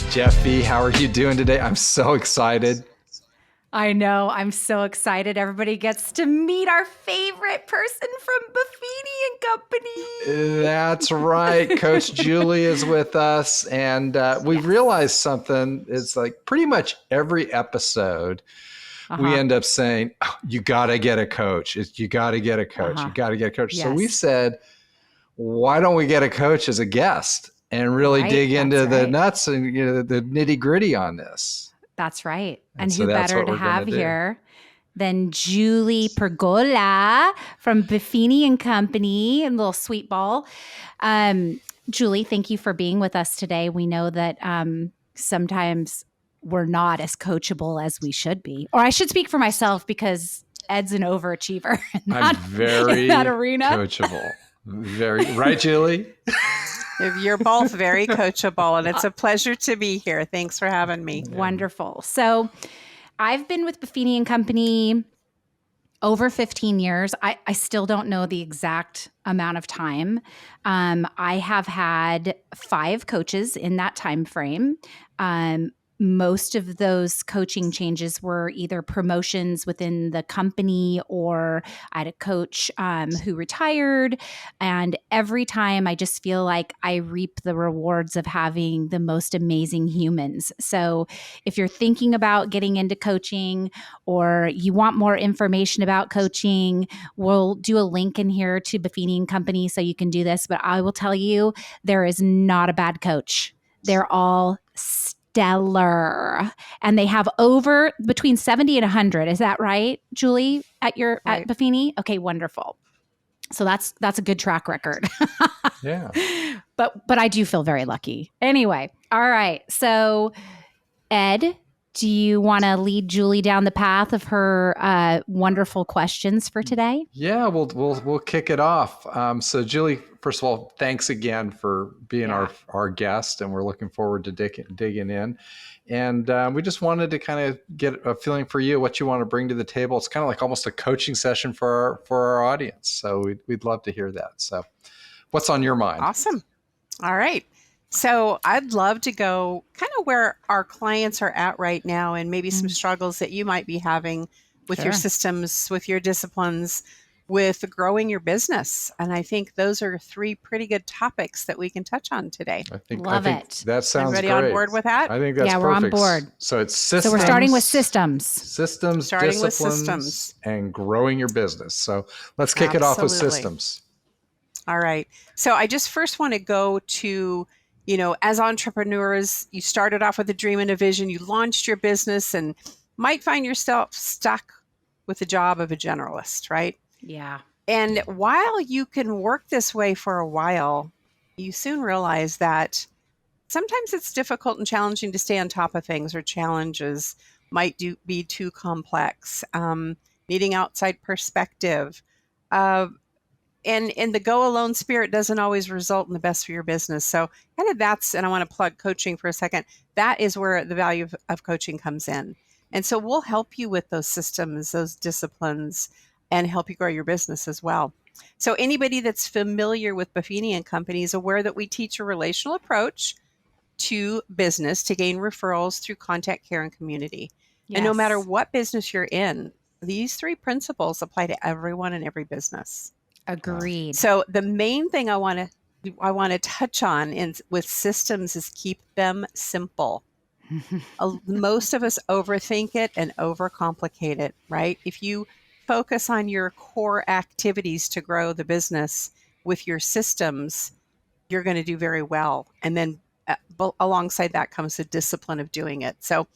Jefi, how are you doing today? I'm so excited. I know. I'm so excited. Everybody gets to meet our favorite person from Buffini Company. That's right. Coach Julie is with us. And we've realized something. It's like pretty much every episode, we end up saying, oh, you got to get a coach. You got to get a coach. You got to get a coach. Yes. So we said, why don't we get a coach as a guest and really dig into the nuts and the nitty gritty on this? That's right. And so who better to have here than Julie Pergola from Buffini Company, a little sweet ball. Julie, thank you for being with us today. We know that sometimes we're not as coachable as we should be. Or I should speak for myself because Ed's an overachiever. I'm very in that arena. Coachable. Very right, Julie? You're both very coachable, and it's a pleasure to be here. Thanks for having me. Wonderful. So I've been with Buffini Company over 15 years. I still don't know the exact amount of time. I have had 5 coaches in that time frame. Most of those coaching changes were either promotions within the company, or I had a coach who retired. And every time I just feel like I reap the rewards of having the most amazing humans. So if you're thinking about getting into coaching or you want more information about coaching, we'll do a link in here to Buffini Company so you can do this. But I will tell you, there is not a bad coach. They're all stellar. And they have over between 70 and 100. Is that right, Julie, at Buffini? Okay, wonderful. So that's a good track record. Yeah. But I do feel very lucky. Anyway, all right. So Ed, do you want to lead Julie down the path of her wonderful questions for today? Yeah, we'll kick it off. So Julie, first of all, thanks again for being our guest, and we're looking forward to digging in. And we just wanted to kind of get a feeling for you, what you want to bring to the table. It's kind of like almost a coaching session for our audience. So we'd love to hear that. So what's on your mind? Awesome. All right. So I'd love to go kind of where our clients are at right now, and maybe some struggles that you might be having with your systems, with your disciplines, with growing your business. And I think those are 3 pretty good topics that we can touch on today. I think that sounds Everybody great. On board with that? I think that's perfect. We're on board. So it's systems. So we're starting with systems. Starting with systems and growing your business. So let's kick it off with systems. All right. So I just first want to go to, as entrepreneurs, you started off with a dream and a vision, you launched your business and might find yourself stuck with the job of a generalist, right? Yeah. And while you can work this way for a while, you soon realize that sometimes it's difficult and challenging to stay on top of things, or challenges might be too complex, needing outside perspective. And the go alone spirit doesn't always result in the best for your business. So kind of and I want to plug coaching for a second. That is where the value of coaching comes in. And so we'll help you with those systems, those disciplines, and help you grow your business as well. So anybody that's familiar with Buffini Company is aware that we teach a relational approach to business to gain referrals through contact, care, and community. Yes. And no matter what business you're in, these 3 principles apply to everyone in every business. Agreed. So the main thing I want to touch on with systems is keep them simple. Most of us overthink it and overcomplicate it, right? If you focus on your core activities to grow the business with your systems, you're going to do very well. And then alongside that comes the discipline of doing it. So,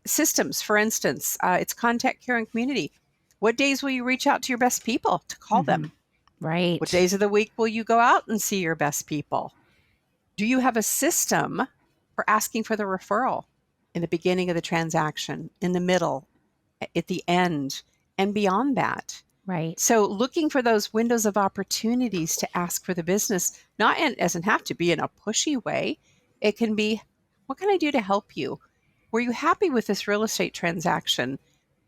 systems, for instance, it's contact, care, and community. What days will you reach out to your best people to call them? Right. What days of the week will you go out and see your best people? Do you have a system for asking for the referral in the beginning of the transaction, in the middle, at the end, and beyond that? Right. So looking for those windows of opportunities to ask for the business, it doesn't have to be in a pushy way. It can be, what can I do to help you? Were you happy with this real estate transaction?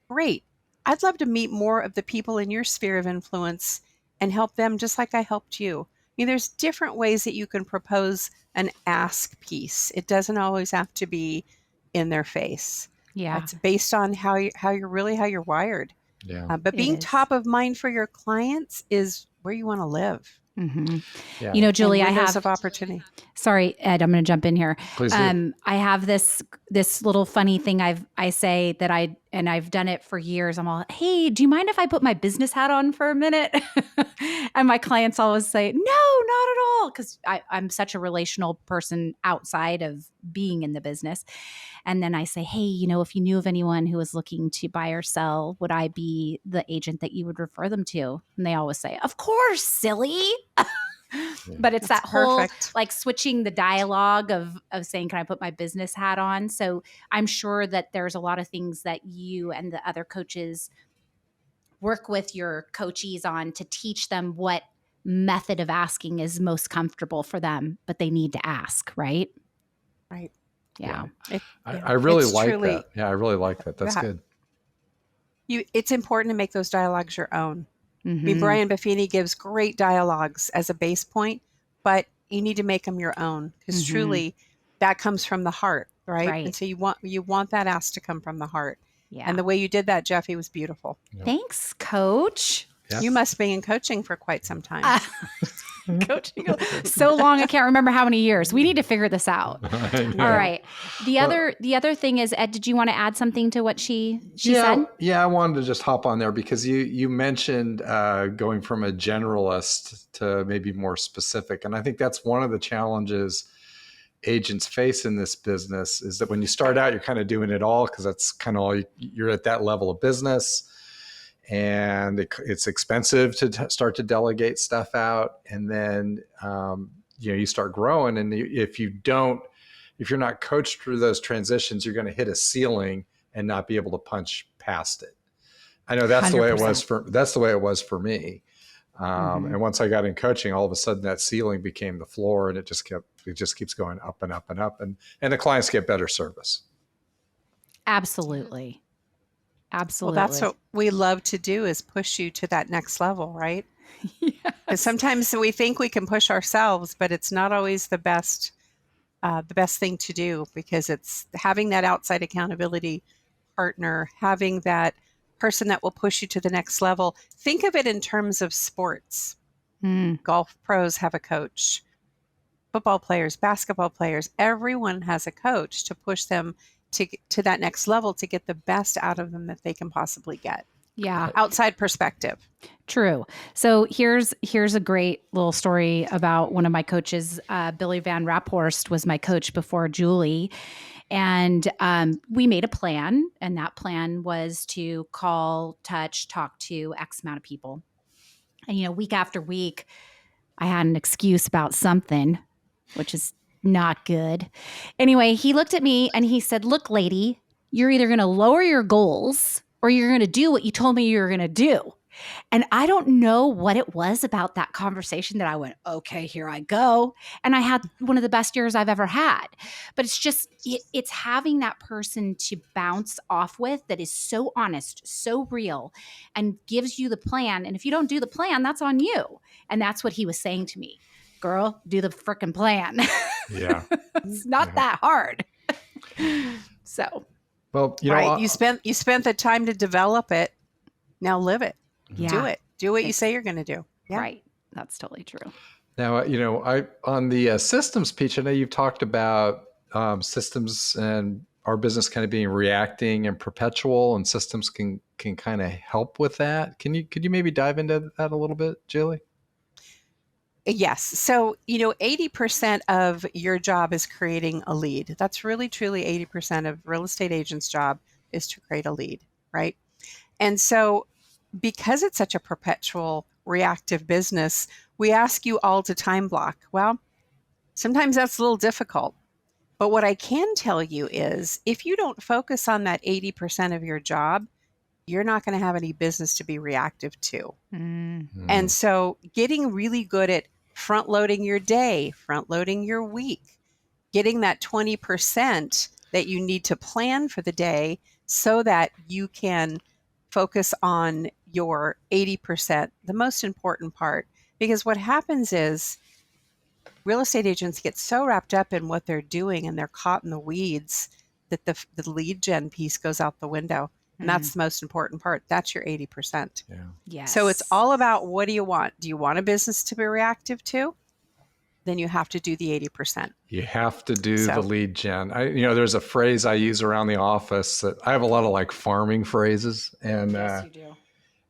Great. I'd love to meet more of the people in your sphere of influence and help them just like I helped you. mean, there's different ways that you can propose an ask piece. It doesn't always have to be in their face. Yeah, It's based on how you're wired. Yeah. But it being is. top of mind for your clients is where you want to live. Mm-hmm. Yeah. You know, Julie, and I windows have. of opportunity. Sorry, Ed, I'm going to jump in here. Please do. I have this little funny thing I say that I've done it for years. I'm all, hey, do you mind if I put my business hat on for a minute? And my clients always say, no, not at all, because I'm such a relational person outside of being in the business. And then I say, hey, you know, if you knew of anyone who was looking to buy or sell, would I be the agent that you would refer them to? And they always say, of course, silly. But it's That's that whole perfect. like switching the dialogue of saying, can I put my business hat on? So I'm sure that there's a lot of things that you and the other coaches work with your coachees on to teach them what method of asking is most comfortable for them, but they need to ask, right? Right. Yeah. I really It's like truly, that. Yeah, I really like that. That's Yeah. good. It's important to make those dialogues your own. I mean, Mhm. Brian Buffini gives great dialogues as a base point, but you need to make them your own because Mhm. truly that comes from the heart, right? Right. And so you want that ask to come from the heart. Yeah. And the way you did that, Jefi, was beautiful. Thanks, coach. Yeah. You must be in coaching for quite some time. Coaching so long, I can't remember how many years. We need to figure this out. I know. All right. The Well- other thing is, Ed, did you want to add something to what she said? Yeah, I wanted to just hop on there because you mentioned going from a generalist to maybe more specific, and I think that's one of the challenges agents face in this business is that when you start out, you're kind of doing it all because that's kind of all you're at that level of business, and it's expensive to start to delegate stuff out, and then you start growing, and if you're not coached through those transitions, you're going to hit a ceiling and not be able to punch past it. I know that's the way it was 100%. for me. And once I got in coaching, all of a sudden that ceiling became the floor, and it just keeps going up and up and up, and the clients get better service. Absolutely. Absolutely. Well, that's what we love to do is push you to that next level, right? Because sometimes we think we can push ourselves, but it's not always the best thing to do because it's having that outside accountability partner, having that person that will push you to the next level. Think of it in terms of sports. Golf pros have a coach. Football players, basketball players, everyone has a coach to push them to that next level to get the best out of them that they can possibly get. Yeah. Outside perspective. True. So here's a great little story about one of my coaches. Billy Van Raphorst was my coach before Julie. And we made a plan, and that plan was to call, touch, talk to X amount of people. And, week after week, I had an excuse about something, which is not good. Anyway, he looked at me and he said, look, lady, you're either going to lower your goals or you're going to do what you told me you were going to do. And I don't know what it was about that conversation that I went, okay, here I go. And I had one of the best years I've ever had. But it's just, it's having that person to bounce off with that is so honest, so real, and gives you the plan. And if you don't do the plan, that's on you. And that's what he was saying to me. Girl, do the frickin' plan. Yeah. It's not that hard. So. Well, right. You spent the time to develop it. Now live it. Yeah. Do it. Do what you say you're going to do. Yeah. Right. That's totally true. Now, I on the systems pitch, I know you've talked about systems and our business kind of being reacting and perpetual, and systems can kind of help with that. Could you maybe dive into that a little bit, Julie? Yes. So, 80% of your job is creating a lead. That's really, truly 80% of real estate agents' job is to create a lead, right? And so, because it's such a perpetual reactive business, we ask you all to time block. Well, sometimes that's a little difficult. But what I can tell you is if you don't focus on that 80% of your job, you're not going to have any business to be reactive to. And so getting really good at front loading your day, front loading your week, getting that 20% that you need to plan for the day so that you can focus on your 80%, the most important part. Because what happens is real estate agents get so wrapped up in what they're doing and they're caught in the weeds that the lead gen piece goes out the window. And that's the most important part. That's your 80%. Yeah. Yes. So it's all about, what do you want? Do you want a business to be reactive to? Then you have to do the 80%. You have to do the lead gen. There's a phrase I use around the office that I have a lot of like farming phrases, and yes, you do.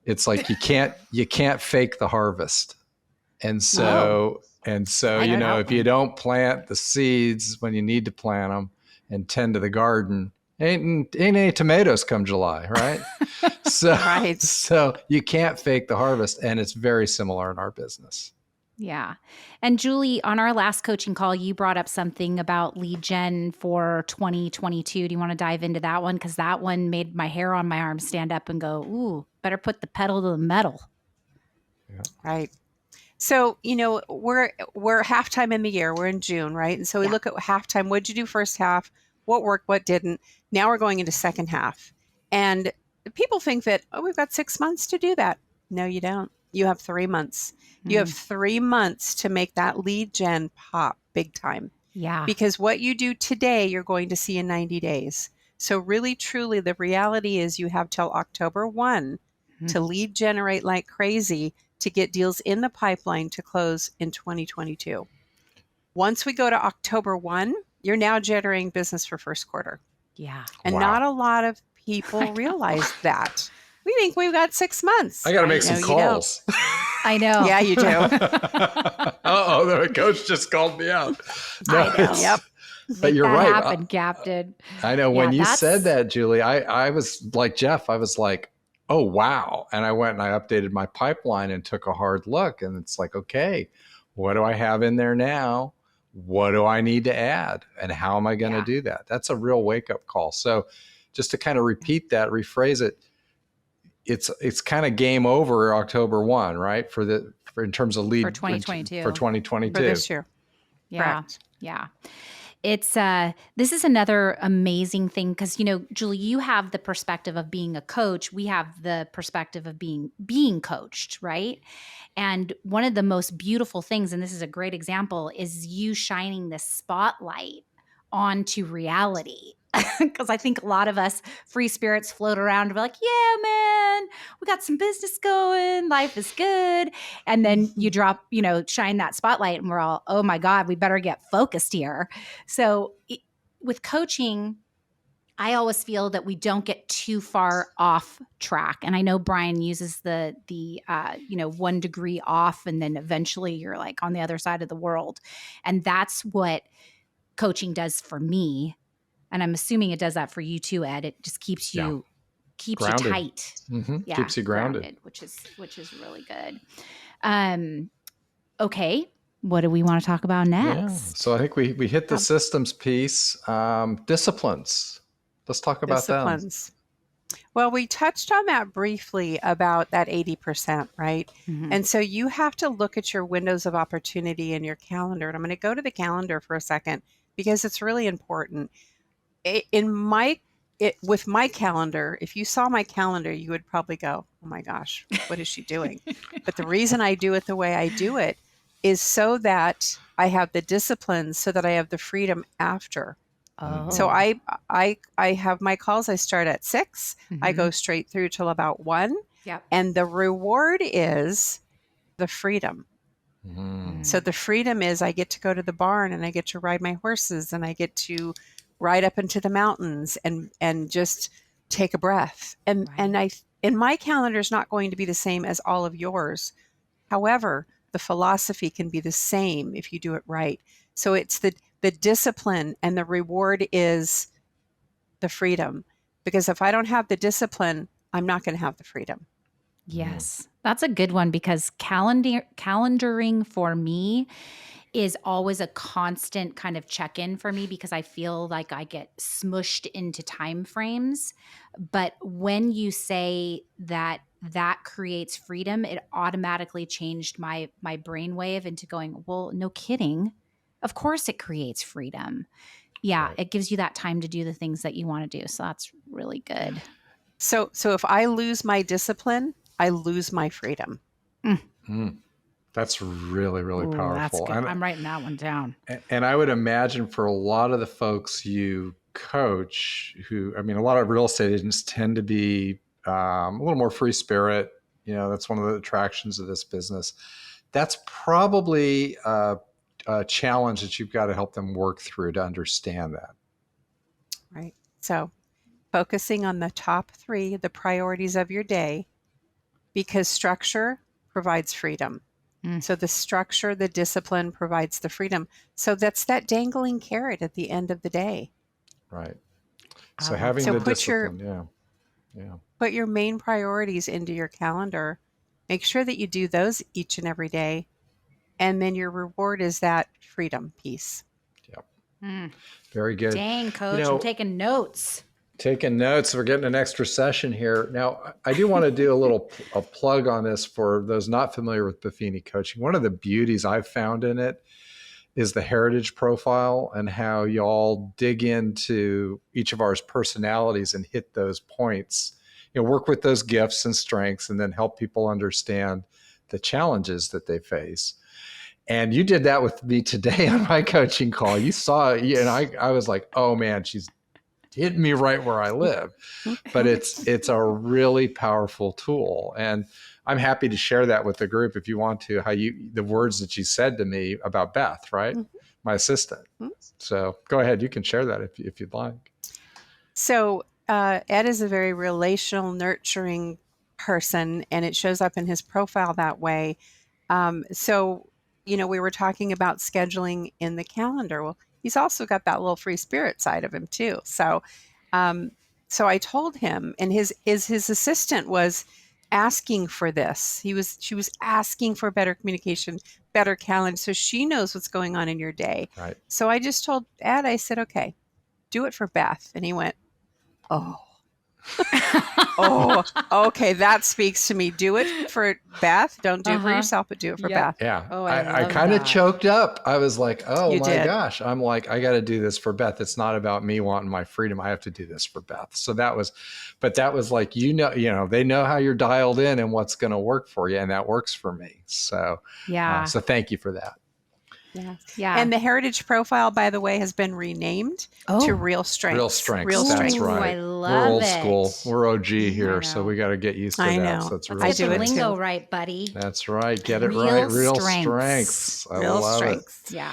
it's like you can't fake the harvest. And so if you don't plant the seeds when you need to plant them and tend to the garden, ain't any tomatoes come July, right? So you can't fake the harvest, and it's very similar in our business. Yeah. And Julie, on our last coaching call, you brought up something about lead gen for 2022. Do you want to dive into that one? Because that one made my hair on my arm stand up and go, ooh, better put the pedal to the metal. Yeah. Right. So, we're halftime in the year. We're in June, right? And so we look at halftime. What'd you do first half? What worked? What didn't? Now we're going into second half. And people think that, we've got 6 months to do that. No, you don't. You have 3 months. You have 3 months to make that lead gen pop big time. Yeah. Because what you do today, you're going to see in 90 days. So really, truly, the reality is you have till October 1 to lead generate like crazy to get deals in the pipeline to close in 2022. Once we go to October 1, you're now generating business for first quarter. Yeah. And not a lot of people realize that. We think we've got 6 months. I got to make some calls. I know. Yeah, you do. Uh-oh, the coach just called me out. No, I know. Yep. But you're right. Happen, Captain. I know. When you said that, Julie, I was like Jeff. I was like, oh, wow. And I went and I updated my pipeline and took a hard look. And it's like, okay, what do I have in there now? What do I need to add? And how am I going to do that? That's a real wake-up call. So just to kind of repeat that, rephrase it, it's kind of game over October 1, right? In terms of lead for 2022. For 2022. For this year. Yeah. Correct. Yeah. It's this is another amazing thing because, Julie, you have the perspective of being a coach. We have the perspective of being coached, right? And one of the most beautiful things, and this is a great example, is you shining the spotlight onto reality. Because I think a lot of us free spirits float around and be like, yeah, man, we got some business going. Life is good. And then you drop, shine that spotlight and we're all, oh my God, we better get focused here. So with coaching, I always feel that we don't get too far off track. And I know Brian uses the 1 degree off, and then eventually you're like on the other side of the world. And that's what coaching does for me. And I'm assuming it does that for you too, Ed. It just keeps you grounded. You tight. Mm-hmm. Yeah, keeps you grounded, which is really good. Okay, what do we want to talk about next? Yeah. So I think we hit the systems piece. Disciplines. Let's talk about disciplines. Well, we touched on that briefly about that 80%, right? Mm-hmm. And so you have to look at your windows of opportunity in your calendar. And I'm going to go to the calendar for a second because it's really important. With my calendar, if you saw my calendar, you would probably go, oh my gosh, what is she doing? But the reason I do it the way I do it is so that I have the discipline, so that I have the freedom after. Oh. So I have my calls. I start at 6. Mm-hmm. I go straight through till about 1. Yep. And the reward is the freedom. Mm. So the freedom is I get to go to the barn and I get to ride my horses and I get to ride up into the mountains and just take a breath. And my calendar is not going to be the same as all of yours. However, the philosophy can be the same if you do it right. So it's the discipline, and the reward is the freedom. Because if I don't have the discipline, I'm not going to have the freedom. Yes, that's a good one, because calendaring for me is always a constant kind of check-in for me, because I feel like I get smushed into time frames. But when you say that creates freedom, it automatically changed my brainwave into going, well, no kidding. Of course it creates freedom. Yeah, right. It gives you that time to do the things that you want to do. So that's really good. So if I lose my discipline, I lose my freedom. Mm. That's really, really Ooh, that's powerful. good. I'm writing that one down. And I would imagine for a lot of the folks you coach who, I mean, a lot of real estate agents tend to be a little more free spirit. That's one of the attractions of this business. That's probably a challenge that you've got to help them work through to understand that. Right. So focusing on the top 3, the priorities of your day, because structure provides freedom. So the structure, the discipline provides the freedom. So that's that dangling carrot at the end of the day. Right. So having So the put discipline, put your main priorities into your calendar. Make sure that you do those each and every day. And then your reward is that freedom piece. Yep. Very good. Dang, Coach, I'm taking notes. Taking notes. We're getting an extra session here. Now, I do want to do a plug on this for those not familiar with Buffini coaching. One of the beauties I've found in it is the heritage profile and how y'all dig into each of our personalities and hit those points. Work with those gifts and strengths and then help people understand the challenges that they face. And you did that with me today on my coaching call. You saw it, and I was like, oh man, she's hitting me right where I live. But it's a really powerful tool. And I'm happy to share that with the group if you want to, the words that you said to me about Beth, right? Mm-hmm. My assistant. Mm-hmm. So go ahead. You can share that if you'd like. So Ed is a very relational, nurturing person, and it shows up in his profile that way. So, we were talking about scheduling in the calendar. Well, he's also got that little free spirit side of him too. So I told him, and his assistant was asking for this. She was asking for better communication, better calendar, so she knows what's going on in your day. Right. So I just told Ed, I said, okay, do it for Beth. And he went, oh. Oh, okay. That speaks to me. Do it for Beth. Don't do it for yourself, but do it for Beth. Yeah. Oh, I kind of choked up. I was like, oh my gosh. I'm like, I got to do this for Beth. It's not about me wanting my freedom. I have to do this for Beth. So that was like, they know how you're dialed in and what's going to work for you. And that works for me. So, so thank you for that. Yeah. And the heritage profile, by the way, has been renamed to Real Strengths. Real Strengths. Real That's Strengths. right. I love We're old it. school. We're OG here, so we got to get used to that. Know. So it's I Get do the it lingo too. right, buddy. That's right. Get it right. Real strengths. I love it. Yeah.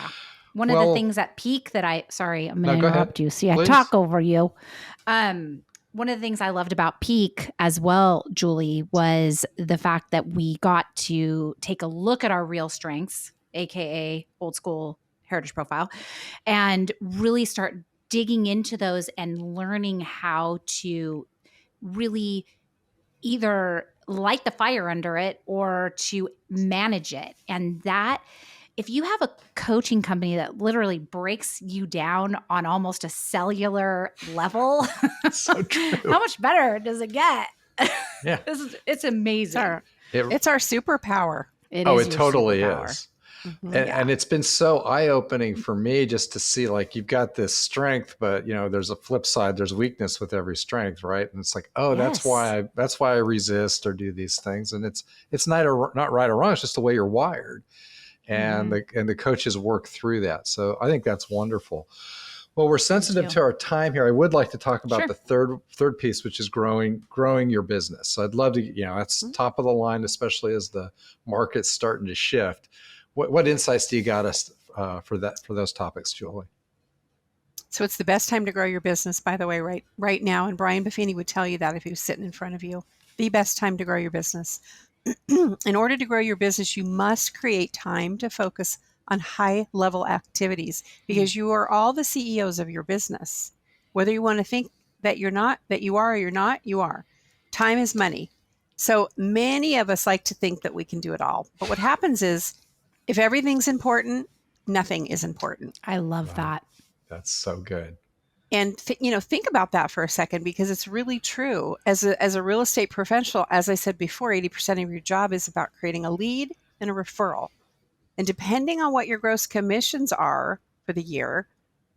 One of the things at Peak that I'm going to interrupt you. See, Please. I talk over you. One of the things I loved about Peak as well, Julie, was the fact that we got to take a look at our real strengths, AKA old school heritage profile, and really start digging into those and learning how to really either light the fire under it or to manage it. And that, if you have a coaching company that literally breaks you down on almost a cellular level, so true. How much better does it get? Yeah. It's amazing. It's our superpower. It totally is. Mm-hmm. And it's been so eye-opening for me just to see, like, you've got this strength, but there's a flip side. There's weakness with every strength, right? And it's like, that's why I resist or do these things. And it's not right or wrong. It's just the way you're wired. And the coaches work through that. So I think that's wonderful. Well, we're sensitive to our time here. I would like to talk about the third piece, which is growing your business. So I'd love to, that's top of the line, especially as the market's starting to shift. What insights do you got us for those topics, Julie? So it's the best time to grow your business, by the way, right now. And Brian Buffini would tell you that if he was sitting in front of you. The best time to grow your business. In order to grow your business, you must create time to focus on high-level activities because you are all the CEOs of your business. Whether you want to think that you're not, that you are or you're not, you are. Time is money. So many of us like to think that we can do it all. But what happens is, if everything's important, nothing is important. I love that. That's so good. And think about that for a second, because it's really true. As a real estate professional, as I said before, 80% of your job is about creating a lead and a referral. And depending on what your gross commissions are for the year,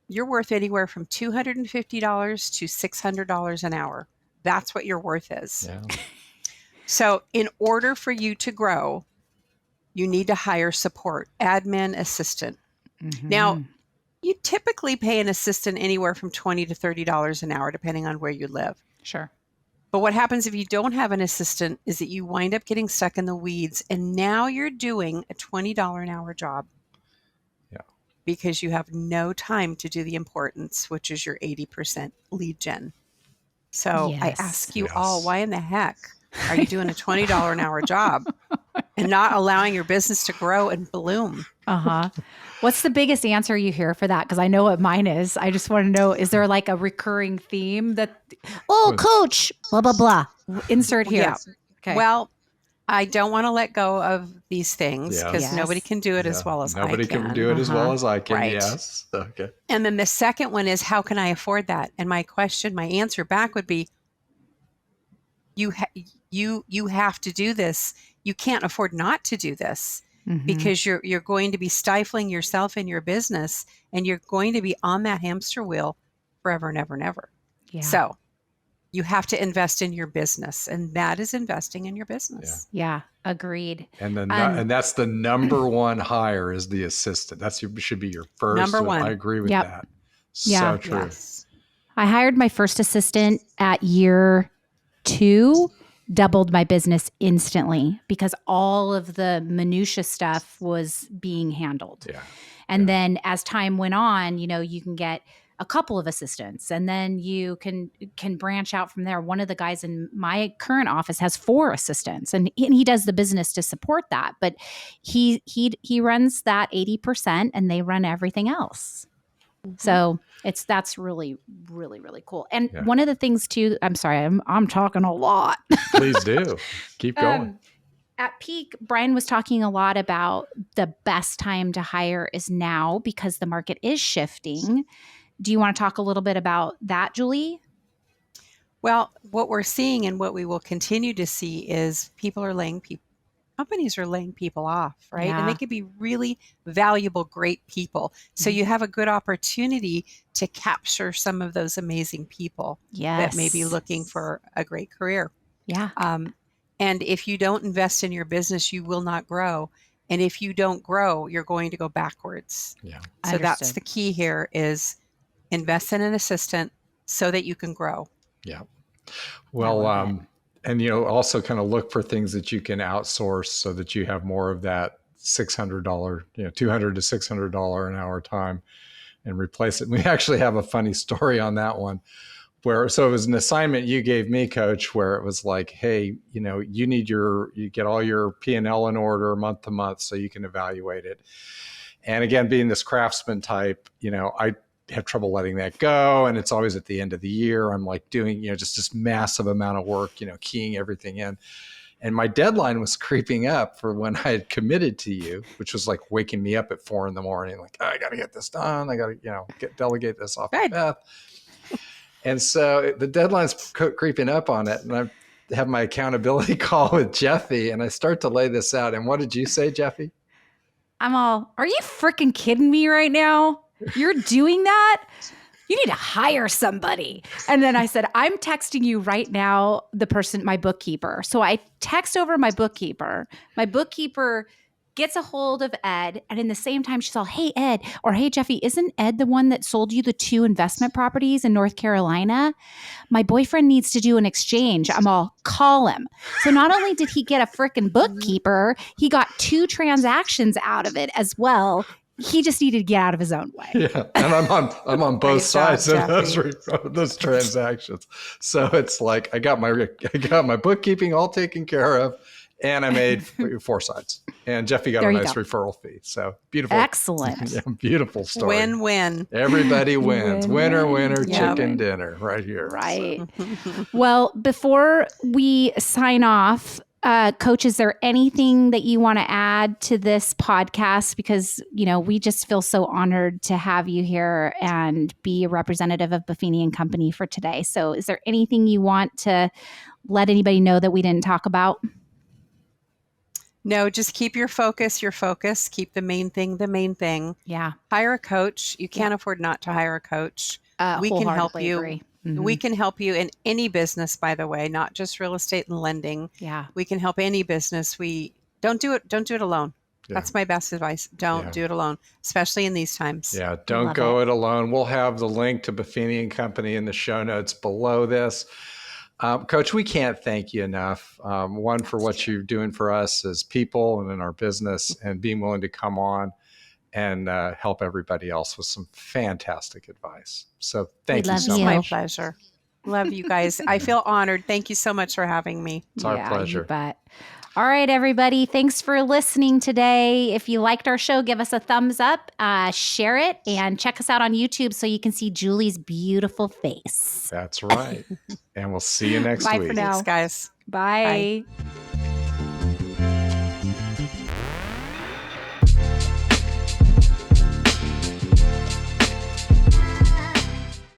you're worth anywhere from $250 to $600 an hour. That's what your worth is. Yeah. So in order for you to grow, you need to hire support, admin, assistant. Mhm. Now, you typically pay an assistant anywhere from $20 to $30 an hour, depending on where you live. Sure. But what happens if you don't have an assistant is that you wind up getting stuck in the weeds, and now you're doing a $20 an hour job. Yeah. Because you have no time to do the importance, which is your 80% lead gen. So I Yes. ask you Yes. all, why in the heck are you doing a $20 an hour job and not allowing your business to grow and bloom? Uh-huh. What's the biggest answer you hear for that? Because I know what mine is. I just want to know, is there like a recurring theme that, oh, coach, blah, blah, blah. Insert here. Yeah. Okay. Well, I don't want to let go of these things Yes. because Yes. nobody can do it as Yeah. well as Nobody I can. can do it as well as I can. Right. Yes. Okay. And then the second one is, how can I afford that? And my answer back would be, you have to do this. You can't afford not to do this. Mhm. Because you're going to be stifling yourself in your business, and you're going to be on that hamster wheel forever and ever and ever. Yeah. So you have to invest in your business, and that is investing in your business. Yeah. Agreed. And and that's the number one hire is the assistant. Should be your first. Number one. I agree with Yep. that. Yeah. So true. Yes. I hired my first assistant at year 2, doubled my business instantly because all of the minutia stuff was being handled. Yeah. And then as time went on, you can get a couple of assistants, and then you can branch out from there. One of the guys in my current office has 4 assistants, and he does the business to support that, but he runs that 80% and they run everything else. So that's really, really, really cool. And one of the things too, I'm sorry, I'm talking a lot. Please do. Keep going. At Peak, Brian was talking a lot about the best time to hire is now because the market is shifting. Do you want to talk a little bit about that, Julie? Well, what we're seeing and what we will continue to see is companies are laying people off, right? Yeah. And they could be really valuable, great people. So you have a good opportunity to capture some of those amazing people that may be looking for a great career. Yeah. And if you don't invest in your business, you will not grow. And if you don't grow, you're going to go backwards. Yeah. So that's Understood. the key here is invest in an assistant so that you can grow. Yeah. Well, and also kind of look for things that you can outsource so that you have more of that $600, $200 to $600 an hour time, and replace it. And we actually have a funny story on that one so it was an assignment you gave me, Coach, where it was like, hey, you get all your P&L in order month to month so you can evaluate it. And again, being this craftsman type, I have trouble letting that go. And it's always at the end of the year. I'm like doing, just this massive amount of work, keying everything in. And my deadline was creeping up for when I had committed to you, which was like waking me up at 4 a.m. Like, I got to get this done. I got to, delegate this off to Beth. And so the deadline's creeping up on it. And I have my accountability call with Jefi, and I start to lay this out. And what did you say, Jefi? I'm all, are you freaking kidding me right now? You're doing that? You need to hire somebody. And then I said, I'm texting you right now, my bookkeeper. So I text over my bookkeeper. My bookkeeper gets a hold of Ed. And in the same time, she's all, hey, Ed, or hey, Jefi, isn't Ed the one that sold you the 2 investment properties in North Carolina? My boyfriend needs to do an exchange. I'm all, call him. So not only did he get a freaking bookkeeper, he got 2 transactions out of it as well. He just needed to get out of his own way. Yeah, and I'm on both sides of Jefi. those transactions. So it's like I got my bookkeeping all taken care of, and I made 4 sides. And Jefi got a nice referral fee. So beautiful, excellent, beautiful story. Win-win. Everybody wins. Winner, winner, Yeah. chicken dinner, right here. Right. Well, before we sign off, Coach, is there anything that you want to add to this podcast? Because, we just feel so honored to have you here and be a representative of Buffini Company for today. So is there anything you want to let anybody know that we didn't talk about? No, just keep your focus. Keep the main thing. Yeah. Hire a coach. You can't afford not to hire a coach. We can help wholeheartedly you. agree. Mm-hmm. We can help you in any business, by the way, not just real estate and lending. Yeah. We can help any business. We don't do it alone. Yeah. That's my best advice. Don't do it alone, especially in these times. Yeah, don't Love go it. it alone. We'll have the link to Buffini Company in the show notes below this. Coach, we can't thank you enough. One, for what you're doing for us as people and in our business, and being willing to come on and help everybody else with some fantastic advice. So thank you love so It's you. my much. pleasure. Love you guys. I feel honored. Thank you so much for having me. It's our You pleasure. bet. All right, everybody. Thanks for listening today. If you liked our show, give us a thumbs up, share it, and check us out on YouTube so you can see Julie's beautiful face. That's right. And we'll see you next Bye week. for now. Thanks, guys. Bye. Bye.